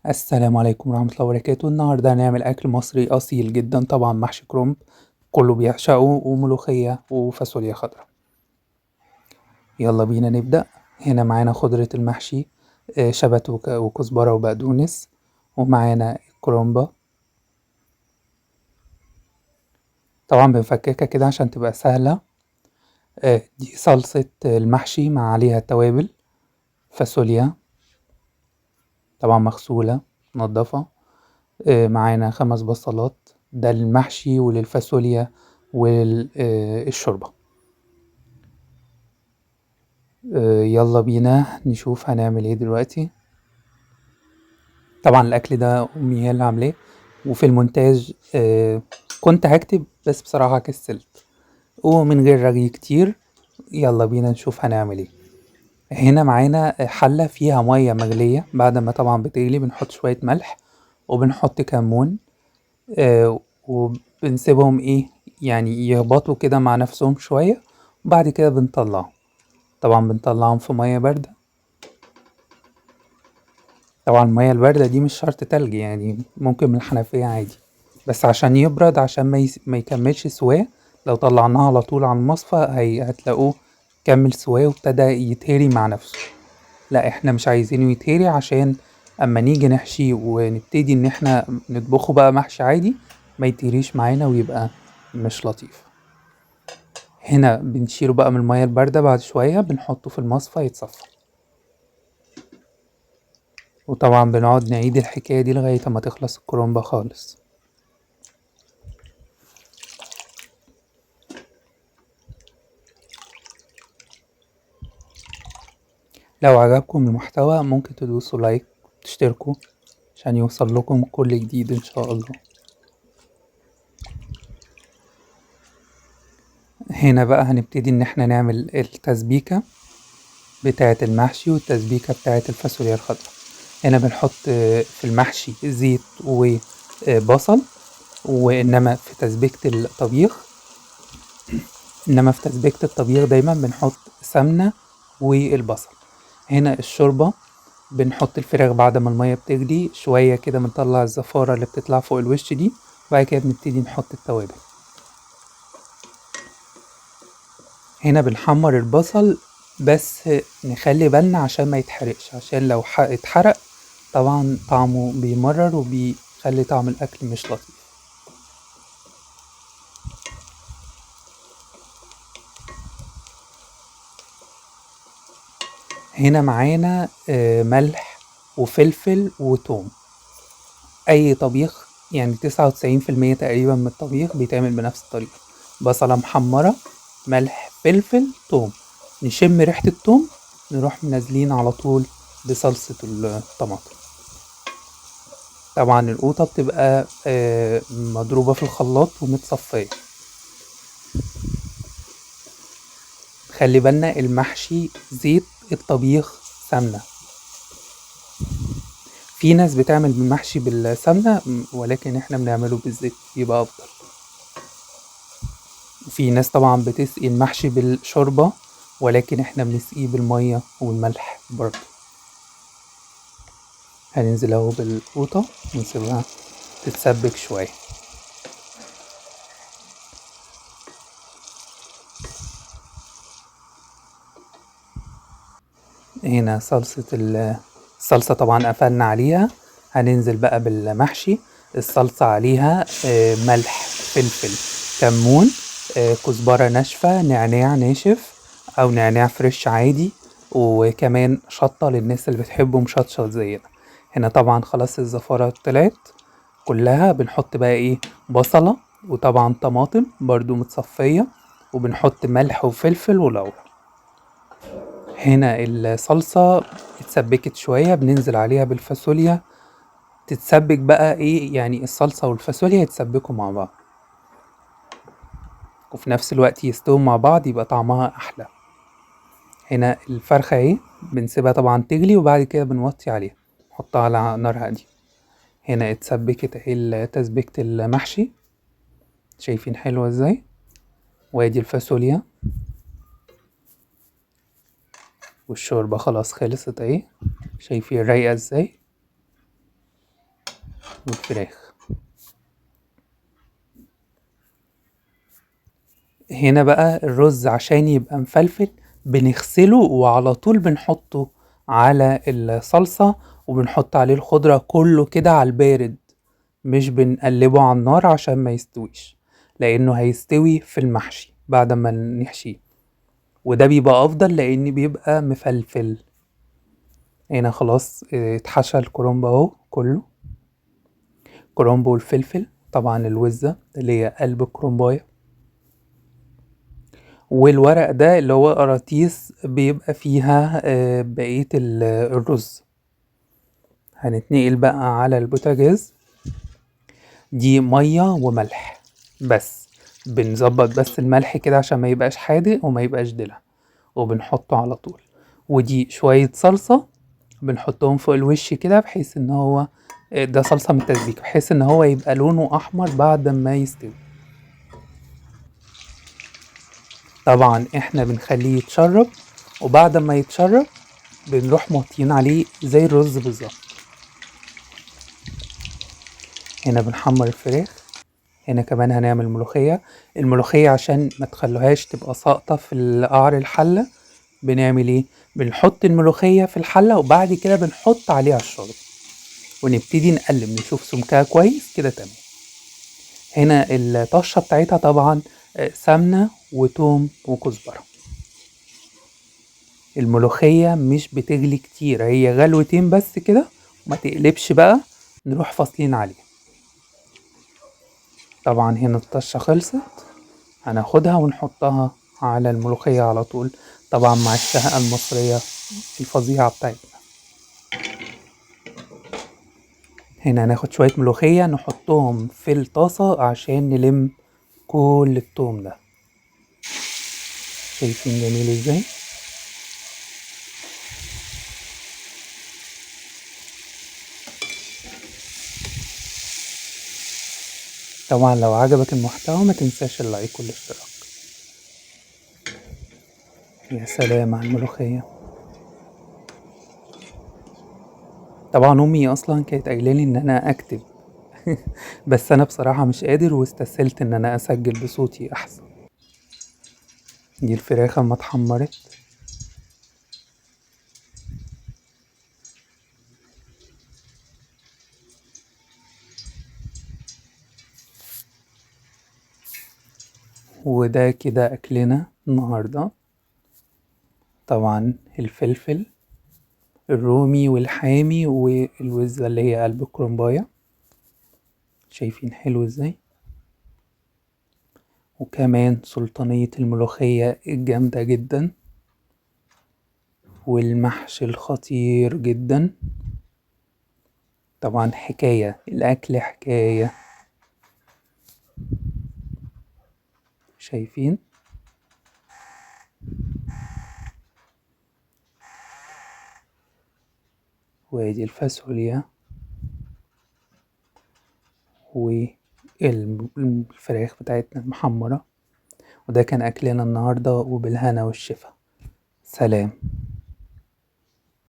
السلام عليكم ورحمة الله وبركاته. النهاردة هنعمل أكل مصري أصيل جدا، طبعا محشي كرنب كله بيعشقه، وملوخية وفاصوليا خضراء. يلا بينا نبدأ. هنا معانا خضرة المحشي، شبت وكزبرة وبقدونس، ومعانا الكرنبة. طبعا بنفككها كده عشان تبقى سهلة. دي صلصة المحشي مع عليها توابل. فاصوليا طبعا مغسولة منضفة. معانا 5 بصلات، ده للمحشي وللفاصوليا وللشوربة. يلا بينا نشوف هنعمل ايه دلوقتي. طبعا الاكل ده امي هي اللي عاملاه، وفي المونتاج كنت هكتب بس بصراحة كسلت ومن غير رغي كتير. يلا بينا نشوف هنعمل ايه. هنا معانا حلة فيها مية مغلية، بعد ما طبعا بتغلي بنحط شوية ملح وبنحط كمون. وبنسيبهم ايه يعني يهبطوا كده مع نفسهم شوية، وبعد كده بنطلعهم. طبعا بنطلعهم في مية باردة. طبعا المية الباردة دي مش شرط تلج، يعني ممكن من الحنفية عادي، بس عشان يبرد، عشان ما يكملش سواه. لو طلعناه على طول على المصفى هتلاقوه كمل سواه وابتدى يتهري مع نفسه. لا، احنا مش عايزينه يتهري، عشان اما نيجي نحشيه ونبتدي ان احنا نطبخه بقى محشي عادي ما يتهريش معانا ويبقى مش لطيف. هنا بنشيله بقى من المية الباردة، بعد شوية بنحطه في المصفى يتصفى. وطبعا بنقعد نعيد الحكاية دي لغاية ما تخلص الكرومبة خالص. لو عجبكم المحتوى ممكن تدوسوا لايك وتشتركوا عشان يوصل لكم كل جديد ان شاء الله. هنا بقى هنبتدي ان احنا نعمل التسبيكة بتاعة المحشي والتسبيكة بتاعة الفاصوليا الخضراء. هنا بنحط في المحشي زيت وبصل، وانما في تسبيكة الطبيخ دايما بنحط سمنة والبصل. هنا الشوربة بنحط الفراخ بعد ما المية بتغلي شوية كده، بنطلع الزفارة اللي بتطلع فوق الوش دي، وبعد كده بنبتدي نحط التوابل. هنا بنحمر البصل، بس نخلي بالنا عشان ما يتحرقش، عشان لو اتحرق طبعا طعمه بيمرر وبيخلي طعم الأكل مش لطيف. هنا معانا ملح وفلفل وتوم. أي طبيخ يعني 99% تقريبا من الطبيخ بيتعمل بنفس الطريقة. بصلة محمرة، ملح فلفل توم، نشم ريحة التوم نروح منزلين على طول بصلصة الطماطم. طبعا القوطة بتبقى مضروبة في الخلاط ومتصفية. خلي بالنا المحشي زيت، الطبيخ سمنة. في ناس بتعمل المحشي بالسمنة ولكن احنا بنعمله بالزيت يبقى افضل. في ناس طبعا بتسقي المحشي بالشوربة، ولكن احنا بنسقيه بالمية والملح برضه. هننزل اهو بالقوطة ونسيبها تتسبك شوية. هنا الصلصة طبعا قفلنا عليها. هننزل بقى بالمحشي. الصلصة عليها ملح فلفل كمون، كزبرة ناشفة، نعناع ناشف أو نعناع فريش عادي، وكمان شطة للناس اللي بتحبه مشطشط زينا. هنا طبعا خلاص الزفارة طلعت كلها. بنحط بقى ايه، بصلة وطبعا طماطم برضو متصفية، وبنحط ملح وفلفل ولورا. هنا الصلصة اتسبكت شوية، بننزل عليها بالفاصوليا تتسبك بقى ايه، يعني الصلصة والفاصوليا يتسبكوا مع بعض وفي نفس الوقت يستووا مع بعض يبقى طعمها احلى. هنا الفرخة ايه بنسيبها طبعا تغلي، وبعد كده بنوطي عليها نحطها على نار هادية. هنا اتسبكت اهي تسبيكة المحشي، شايفين حلوة ازاي. وادي الفاصوليا، والشوربة خلاص خلصت اهي، شايفين رايقة ازاي. والفراخ. هنا بقى الرز عشان يبقى مفلفل بنغسله وعلى طول بنحطه على الصلصة، وبنحط عليه الخضرة كله كده على البارد، مش بنقلبه على النار عشان ما يستويش، لانه هيستوي في المحشي بعد ما نحشيه، وده بيبقى افضل لان بيبقى مفلفل. هنا خلاص اتحشى الكرنب اهو كله، كرنب والفلفل، طبعا الوزة اللي هي قلب الكرنباية، والورق ده اللي هو قراطيس بيبقى فيها بقية الرز. هنتنقل بقى على البوتاجاز، دي مية وملح بس، بنظبط بس الملح كده عشان ما يبقاش حادق وما يبقاش دلع، وبنحطه على طول. ودي شوية صلصة بنحطهم فوق الوش كده، بحيث ان هو ده صلصة من التسبيك، بحيث ان هو يبقى لونه احمر بعد ما يستوي. طبعا احنا بنخليه يتشرب، وبعد ما يتشرب بنروح موطين عليه زي الرز بالظبط. هنا بنحمر الفراخ. هنا كمان هنعمل ملوخية. الملوخية عشان ما تخلوهاش تبقى ساقطة في قعر الحلة، بنعمل ايه؟ بنحط الملوخية في الحلة وبعد كده بنحط عليها الشوربة، ونبتدي نقلب نشوف سمكها كويس كده تمام. هنا الطشة بتاعتها طبعا سمنة وتوم وكزبرة. الملوخية مش بتغلي كتير، هي غلوتين بس كده، وما تقلبش بقى، نروح فاصلين عليه. طبعا هنا الطشة خلصت، هناخدها ونحطها على الملوخية على طول، طبعا مع الشهقة المصرية الفظيعة بتاعتنا. هنا هناخد شوية ملوخية نحطهم في الطاسة عشان نلم كل التوم ده. شايفين جميل ازاي؟ طبعا لو عجبك المحتوى ما تنساش اللايك والاشتراك. يا سلام على الملوخية. طبعا امي اصلا كانت قايلالي ان انا اكتب بس انا بصراحة مش قادر، واستسهلت ان انا اسجل بصوتي احسن. دي الفراخ اما اتحمرت. وده كده اكلنا النهاردة. طبعا الفلفل الرومي والحامي والوزة اللي هي قلب الكرنباية، شايفين حلو ازاي؟ وكمان سلطانية الملوخية الجامدة جدا، والمحشي الخطير جدا. طبعا حكاية الأكل حكاية. شايفين؟ وادي الفاصوليا والفراخ بتاعتنا المحمرة. وده كان أكلنا النهاردة، وبالهنا والشفا. سلام.